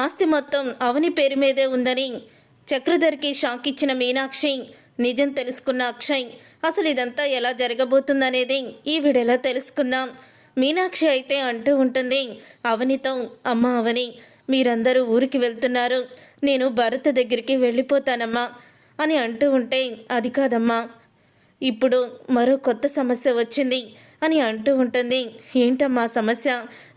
ఆస్తి మొత్తం అవని పేరు మీదే ఉందని చక్రధర్కి షాక్ ఇచ్చిన మీనాక్షి నిజం తెలుసుకున్న అక్షయ్ అసలు ఇదంతా ఎలా జరగబోతుందనేది ఈ వీడియోలో తెలుసుకుందాం. మీనాక్షి అయితే అంటూ ఉంటుంది అవనితో, అమ్మ అవని, మీరందరూ ఊరికి వెళ్తున్నారు, నేను భరత్ దగ్గరికి వెళ్ళిపోతానమ్మా అని అంటూ ఉంటే, అది కాదమ్మా, ఇప్పుడు మరో కొత్త సమస్య వచ్చింది అని అంటూ ఉంటుంది. ఏంటమ్మా సమస్య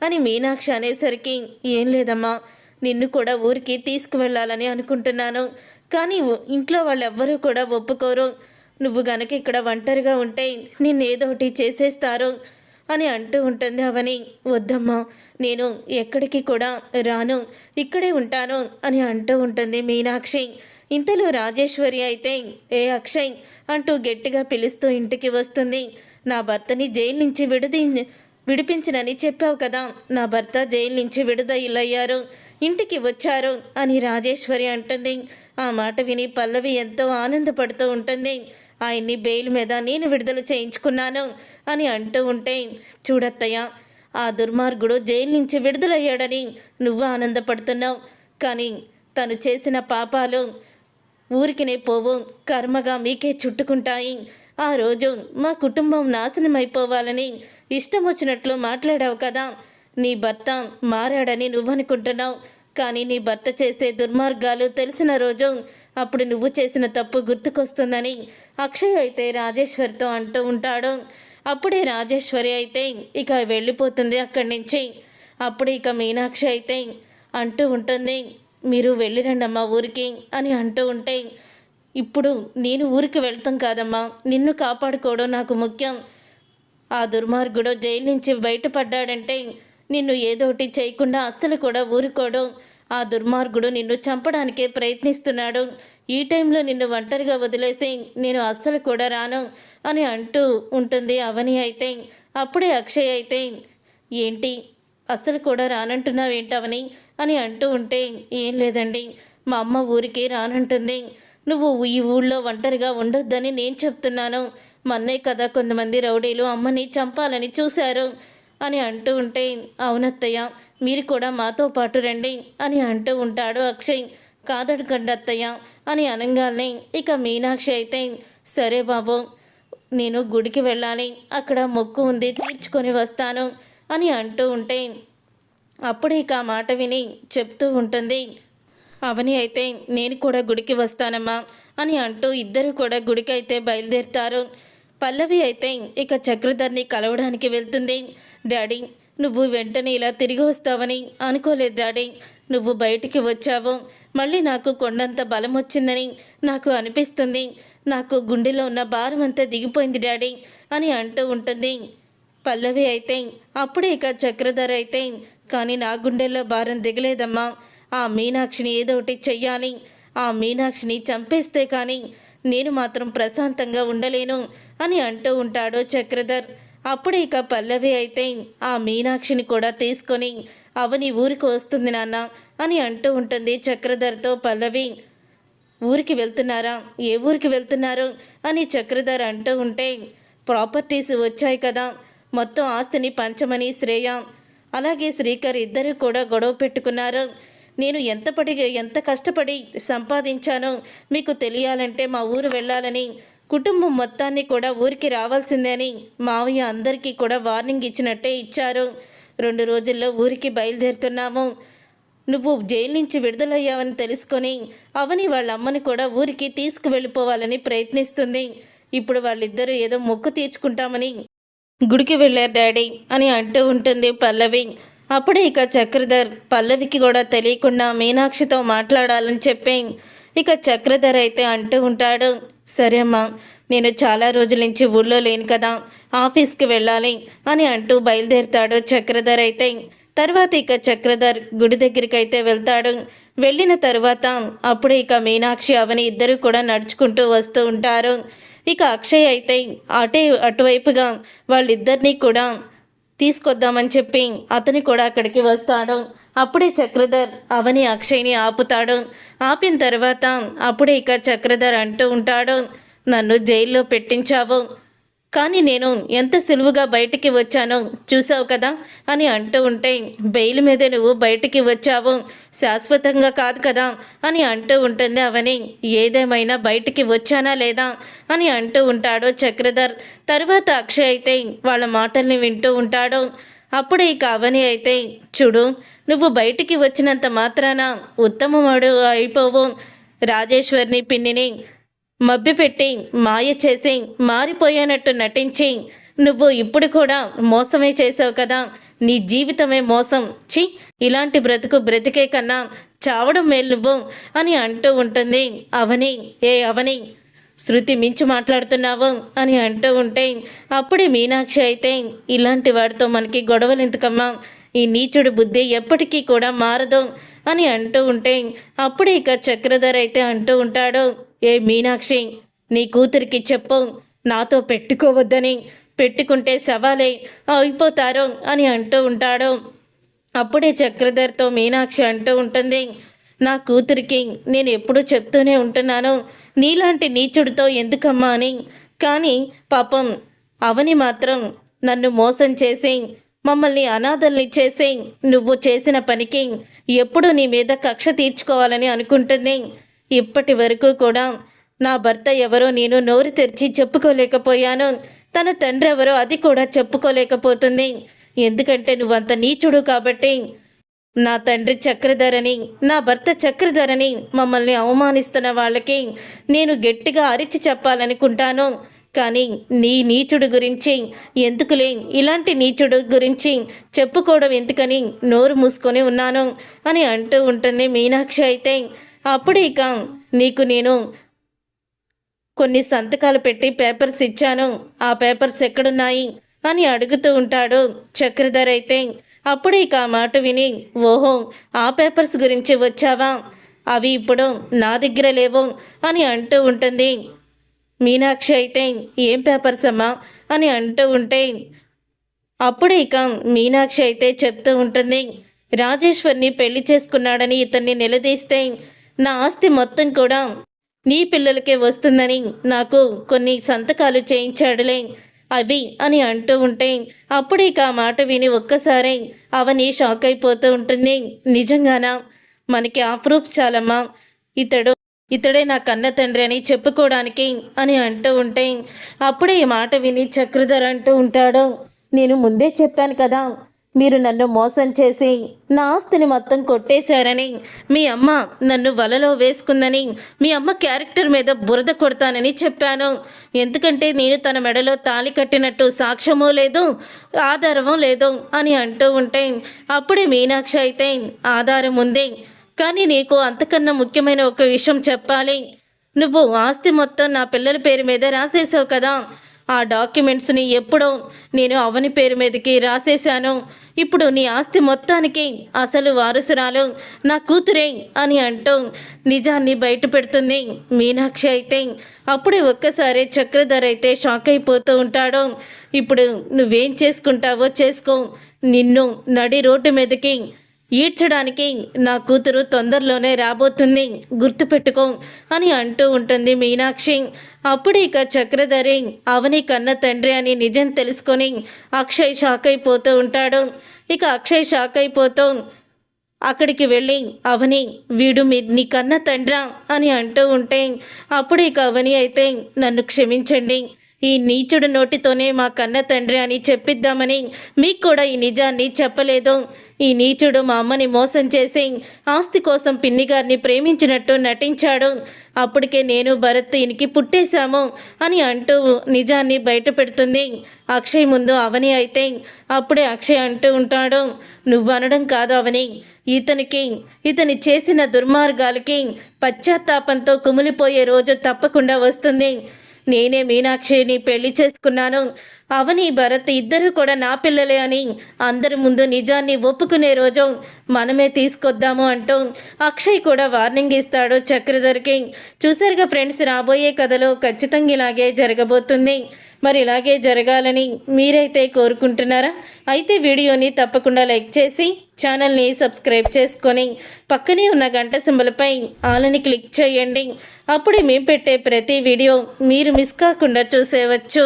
అని మీనాక్షి అనేసరికి, ఏం లేదమ్మా, నిన్ను కూడా ఊరికి తీసుకువెళ్ళాలని అనుకుంటున్నాను, కానీ ఇంట్లో వాళ్ళెవ్వరూ కూడా ఒప్పుకోరు, నువ్వు గనక ఇక్కడ ఒంటరిగా ఉంటే నిన్నేదోటి చేసేస్తారు అని అంటూ ఉంటుంది అవని. వద్దమ్మా, నేను ఎక్కడికి కూడా రాను, ఇక్కడే ఉంటాను అని అంటూ ఉంటుంది మీనాక్షి. ఇంతలో రాజేశ్వరి అయితే, ఏ అక్షయ్ అంటూ గట్టిగా పిలుస్తూ ఇంటికి వస్తుంది. నా భర్తని జైలు నుంచి విడిపించనని చెప్పావు కదా, నా భర్త జైలు నుంచి విడుదలయ్యారు, ఇంటికి వచ్చారు అని రాజేశ్వరి అంటుంది. ఆ మాట విని పల్లవి ఎంతో ఆనందపడుతూ ఉంటుంది. ఆయన్ని బెయిల్ మీద నేను విడుదల చేయించుకున్నాను అని అంటూ ఉంటే, చూడత్తయ్య, ఆ దుర్మార్గుడు జైలు నుంచి విడుదలయ్యాడని నువ్వు ఆనందపడుతున్నావు, కానీ తను చేసిన పాపాలు ఊరికినే పోవు, కర్మగా మీకే చుట్టుకుంటాయి. ఆ రోజు మా కుటుంబం నాశనమైపోవాలని ఇష్టం వచ్చినట్లు మాట్లాడావు కదా, నీ భర్త మారాడని నువ్వనుకుంటున్నావు, కానీ నీ భర్త చేసే దుర్మార్గాలు తెలిసిన రోజు అప్పుడు నువ్వు చేసిన తప్పు గుర్తుకొస్తుందని అక్షయ్ అయితే రాజేశ్వరితో అంటూ ఉంటాడు. అప్పుడే రాజేశ్వరి అయితే ఇక వెళ్ళిపోతుంది అక్కడి నుంచి. అప్పుడు ఇక మీనాక్షి అయితే అంటూ ఉంటుంది, మీరు వెళ్ళిరండమ్మా ఊరికి అని అంటూ ఉంటే, ఇప్పుడు నేను ఊరికి వెళ్తాం కాదమ్మా, నిన్ను కాపాడుకోవడం నాకు ముఖ్యం, ఆ దుర్మార్గుడు జైలు నుంచి బయటపడ్డాడంటే నిన్ను ఏదోటి చేయకుండా అస్సలు కూడా ఊరుకోడు, ఆ దుర్మార్గుడు నిన్ను చంపడానికే ప్రయత్నిస్తున్నాడు, ఈ టైంలో నిన్ను ఒంటరిగా వదిలేసి నేను అస్సలు కూడా రాను అని అంటూ ఉంటుంది అవని అయితే. అప్పుడే అక్షయ్ అయితే, ఏంటి అస్సలు కూడా రానంటున్నావేంటవని అని అంటూ ఉంటే, ఏం లేదండి, మా అమ్మ ఊరికి రానంటుంది, నువ్వు ఈ ఊళ్ళో ఒంటరిగా ఉండొద్దని నేను చెప్తున్నాను, మొన్నే కదా కొంతమంది రౌడీలు అమ్మని చంపాలని చూశారు అని అంటూ ఉంటే, అవునత్తయ్య, మీరు కూడా మాతో పాటు రండి అని అంటూ ఉంటాడు అక్షయ్. కాదడకండి అత్తయ్య అని అనగానే ఇక మీనాక్షి అయితే, సరే బాబు, నేను గుడికి వెళ్ళాలి, అక్కడ మొక్కు ఉంది, తీర్చుకొని వస్తాను అని అంటూ ఉంటే, అప్పుడు ఇక ఆ మాట విని చెప్తూ ఉంటుంది అవని అయితే, నేను కూడా గుడికి వస్తానమ్మా అని అంటూ ఇద్దరు కూడా గుడికి అయితే బయలుదేరుతారు. పల్లవి అయితే ఇక చక్రధర్ని కలవడానికి వెళ్తుంది. డాడీ, నువ్వు వెంటనే ఇలా తిరిగి వస్తావని అనుకోలేదు డాడీ, నువ్వు బయటికి వచ్చావు, మళ్ళీ నాకు కొండంత బలం వచ్చిందని నాకు అనిపిస్తుంది, నాకు గుండెలో ఉన్న భారం అంతా దిగిపోయింది డాడీ అని అంటూ ఉంటుంది పల్లవి అయితే. అప్పుడే ఇక చక్రధర్ అయితే, కానీ నా గుండెల్లో భారం దిగలేదమ్మా, ఆ మీనాక్షిని ఏదోటి చెయ్యాలి, ఆ మీనాక్షిని చంపేస్తే కానీ నేను మాత్రం ప్రశాంతంగా ఉండలేను అని అంటూ ఉంటాడు చక్రధర్. అప్పుడే ఇక పల్లవి అయితే, ఆ మీనాక్షిని కూడా తీసుకొని అవని ఊరికి వస్తుంది నాన్న అని అంటూ ఉంటుంది చక్రధర్తో పల్లవి. ఊరికి వెళ్తున్నారా, ఏ ఊరికి వెళ్తున్నారు అని చక్రధర్ అంటూ ఉంటే, ప్రాపర్టీస్ వచ్చాయి కదా, మొత్తం ఆస్తిని పంచమని శ్రేయ అలాగే శ్రీకర్ ఇద్దరు కూడా గొడవ పెట్టుకున్నారు, నేను ఎంత కష్టపడి సంపాదించానో మీకు తెలియాలంటే మా ఊరు వెళ్ళాలని, కుటుంబం మొత్తాన్ని కూడా ఊరికి రావాల్సిందే అని మావయ్య అందరికీ కూడా వార్నింగ్ ఇచ్చినట్టే ఇచ్చారు, 2 రోజుల్లో ఊరికి బయలుదేరుతున్నాము, నువ్వు జైలు నుంచి విడుదలయ్యావని తెలుసుకొని అవని వాళ్ళ అమ్మని కూడా ఊరికి తీసుకువెళ్ళిపోవాలని ప్రయత్నిస్తుంది, ఇప్పుడు వాళ్ళిద్దరూ ఏదో మొక్కు తీర్చుకుంటామని గుడికి వెళ్ళారు డాడీ అని అంటూ ఉంటుంది పల్లవి. అప్పుడే ఇక చక్రధర్ పల్లవికి కూడా తెలియకుండా మీనాక్షితో మాట్లాడాలని చెప్పి ఇక చక్రధర్ అయితే అంటూ ఉంటాడు, సరే అమ్మా, నేను చాలా రోజుల నుంచి ఊళ్ళో లేను కదా, ఆఫీస్కి వెళ్ళాలి అని అంటూ బయలుదేరుతాడు చక్రధర్ అయితే. తర్వాత ఇక చక్రధర్ గుడి దగ్గరికి అయితే వెళ్తాడు. వెళ్ళిన తర్వాత అప్పుడే ఇక మీనాక్షి అవని ఇద్దరు కూడా నడుచుకుంటూ వస్తూ ఉంటారు. ఇక అక్షయ్ అయితే అటువైపుగా వాళ్ళిద్దరినీ కూడా తీసుకొద్దామని చెప్పి అతని కూడా అక్కడికి వస్తాడు. అప్పుడే చక్రధర్ అవని అక్షయ్ని ఆపుతాడు. ఆపిన తర్వాత అప్పుడే ఇక చక్రధర్ అంటూ ఉంటాడు, నన్ను జైల్లో పెట్టించావు, కానీ నేను ఎంత సులువుగా బయటికి వచ్చానో చూసావు కదా అని అంటూ ఉంటే, బెయిల్ మీదే నువ్వు బయటికి వచ్చావు, శాశ్వతంగా కాదు కదా అని అంటూ ఉంటుంది అవని. ఏదేమైనా బయటికి వచ్చానా లేదా అని అంటూ ఉంటాడు చక్రధర్. తరువాత అక్షయ్ అయితే వాళ్ళ మాటల్ని వింటూ ఉంటాడు. అప్పుడు ఇక అవని అయితే, చూడు, నువ్వు బయటికి వచ్చినంత మాత్రాన ఉత్తమవాడు అయిపోవు. రాజేశ్వర్ని పిన్నిని మభ్యపెట్టి మాయ చేసి మారిపోయానట్టు నటించి నువ్వు ఇప్పుడు కూడా మోసమే చేసావు కదా. నీ జీవితమే మోసం. ఛీ, ఇలాంటి బ్రతుకు బ్రతికే కన్నా చావడం మేలు నువ్వు అని అంటూ ఉంటుంది అవని. ఏ అవని, శృతి మించి మాట్లాడుతున్నావు అని అంటూ ఉంటే అప్పుడే మీనాక్షి అయితే, ఇలాంటి వాడితో మనకి గొడవలు ఎందుకమ్మా, ఈ నీచుడు బుద్ధి ఎప్పటికీ కూడా మారదు అని అంటూ ఉంటే అప్పుడే ఇక చక్రధర్ అయితే అంటూ ఉంటాడు, ఏ మీనాక్షి, నీ కూతురికి చెప్పు నాతో పెట్టుకోవద్దని, పెట్టుకుంటే సవాలే అయిపోతారు అని అంటూ ఉంటాడు. అప్పుడే చక్రధర్తో మీనాక్షి అంటూ ఉంటుంది, నా కూతురికి నేను ఎప్పుడూ చెప్తూనే ఉంటున్నాను నీలాంటి నీచుడితో ఎందుకమ్మా అని. కానీ పాపం అవని మాత్రం నన్ను మోసం చేసి మమ్మల్ని అనాథల్ని చేసి నువ్వు చేసిన పనికి ఎప్పుడు నీ మీద కక్ష తీర్చుకోవాలని అనుకుంటుంది. ఇప్పటి వరకు కూడా నా భర్త ఎవరో నేను నోరు తెరిచి చెప్పుకోలేకపోయాను, తన తండ్రి ఎవరో అది కూడా చెప్పుకోలేకపోతుంది. ఎందుకంటే నువ్వంత నీచుడు కాబట్టి. నా తండ్రి చక్రధరని, నా భర్త చక్రధరని మమ్మల్ని అవమానిస్తున్న వాళ్ళకి నేను గట్టిగా అరిచి చెప్పాలనుకుంటాను. కానీ నీ నీచుడు గురించి ఎందుకులే, ఇలాంటి నీచుడు గురించి చెప్పుకోవడం ఎందుకని నోరు మూసుకొని ఉన్నాను అని అంటూ ఉంటుంది మీనాక్షి అయితే. అప్పుడు ఇక నీకు నేను కొన్ని సంతకాలు పెట్టి పేపర్స్ ఇచ్చాను, ఆ పేపర్స్ ఎక్కడున్నాయి అని అడుగుతూ ఉంటాడు చక్రధర్ అయితే. అప్పుడు ఇక ఆ మాట విని, ఓహో, ఆ పేపర్స్ గురించి వచ్చావా, అవి ఇప్పుడు నా దగ్గర లేవు అని అంటూ ఉంటుంది మీనాక్షి అయితే. ఏం పేపర్స్ అమ్మా అని అంటూ ఉంటే అప్పుడు ఇక మీనాక్షి అయితే చెప్తూ ఉంటుంది, రాజేశ్వర్ని పెళ్లి చేసుకున్నాడని ఇతన్ని నిలదీస్తే నా ఆస్తి మొత్తం కూడా నీ పిల్లలకే వస్తుందని నాకు కొన్ని సంతకాలు చేయించాడులే అవి అని అంటూ ఉంటే అప్పుడు ఇక ఆ మాట విని ఒక్కసారి అవని షాక్ అయిపోతూ ఉంటుంది. నిజంగానా, మనకి ఆ ప్రూఫ్స్ చాలమ్మా, ఇతడే నా కన్న తండ్రి అని చెప్పుకోవడానికి అని అంటూ ఉంటే అప్పుడే ఈ మాట విని చక్రధర్ అంటూ ఉంటాడు, నేను ముందే చెప్పాను కదా, మీరు నన్ను మోసం చేసి నా ఆస్తిని మొత్తం కొట్టేశారని, మీ అమ్మ నన్ను వలలో వేసుకుందని, మీ అమ్మ క్యారెక్టర్ మీద బురద కొడతానని చెప్పాను. ఎందుకంటే నేను తన మెడలో తాళి కట్టినట్టు సాక్ష్యమూ లేదు, ఆధారమూ లేదు అని అంటూ ఉంటే అప్పుడే మీనాక్షి అయితే, ఆధారం ఉంది, కానీ నీకు అంతకన్నా ముఖ్యమైన ఒక విషయం చెప్పాలి. నువ్వు ఆస్తి మొత్తం నా పిల్లల పేరు మీద రాసేసావు కదా, ఆ డాక్యుమెంట్స్ని ఎప్పుడో నేను అవని పేరు మీదకి రాసేశాను. ఇప్పుడు నీ ఆస్తి మొత్తానికి అసలు వారసురాలు నా కూతురే అని అంటూ నిజాన్ని బయట పెడుతుంది మీనాక్షి అయితే. అప్పుడే ఒక్కసారి చక్రధర్ అయితే షాక్ అయిపోతూ ఉంటాడు. ఇప్పుడు నువ్వేం చేసుకుంటావో చేసుకో, నిన్ను నడి రోడ్డు మీదకి ఈడ్చడానికి నా కూతురు తొందరలోనే రాబోతుంది, గుర్తుపెట్టుకో అని అంటూ ఉంటుంది మీనాక్షి. అప్పుడు ఇక చక్రధరి అవని కన్న తండ్రి అని నిజం తెలుసుకొని అక్షయ్ షాక్ అయిపోతూ ఉంటాడు. ఇక అక్షయ్ షాక్ అయిపోతూ అక్కడికి వెళ్ళి, అవని, వీడు నీ కన్న తండ్రా అని అంటూ ఉంటే అప్పుడు ఇక అవని అయితే, నన్ను క్షమించండి, ఈ నీచుడు నోటితోనే మా కన్న తండ్రి అని చెప్పిద్దామని మీకు కూడా ఈ నిజాన్ని చెప్పలేదు. ఈ నీచుడు మా అమ్మని మోసం చేసి ఆస్తి కోసం పిన్ని గారిని ప్రేమించినట్టు నటించాడు. అప్పటికే నేను భరత్ ఈయనకి పుట్టేశాము అని అంటూ నిజాన్ని బయట పెడుతుంది అక్షయ్ ముందు అవని అయితే. అప్పుడే అక్షయ్ అంటూ ఉంటాడు, నువ్వనడం కాదు అవని, ఇతని చేసిన దుర్మార్గాలకి పశ్చాత్తాపంతో కుమిలిపోయే రోజు తప్పకుండా వస్తుంది. నేనే మీనాక్షిని పెళ్లి చేసుకున్నాను, అవని భరత్ ఇద్దరు కూడా నా పిల్లలే అని అందరి ముందు నిజాన్ని ఒప్పుకునే రోజు మనమే తీసుకొద్దాము అంటూ అక్షయ్ కూడా వార్నింగ్ ఇస్తాడు చక్రధర్కి. చూసారుగా ఫ్రెండ్స్, రాబోయే కథలో ఖచ్చితంగా ఇలాగే జరగబోతుంది. మరి ఇలాగే జరగాలని మీరైతే కోరుకుంటున్నారా? అయితే వీడియోని తప్పకుండా లైక్ చేసి ఛానల్ని సబ్స్క్రైబ్ చేసుకొని పక్కనే ఉన్న గంట సింబల్పై ఆలని క్లిక్ చేయండి. అప్పుడే మేము పెట్టే ప్రతి వీడియో మీరు మిస్ కాకుండా చూసేవచ్చు.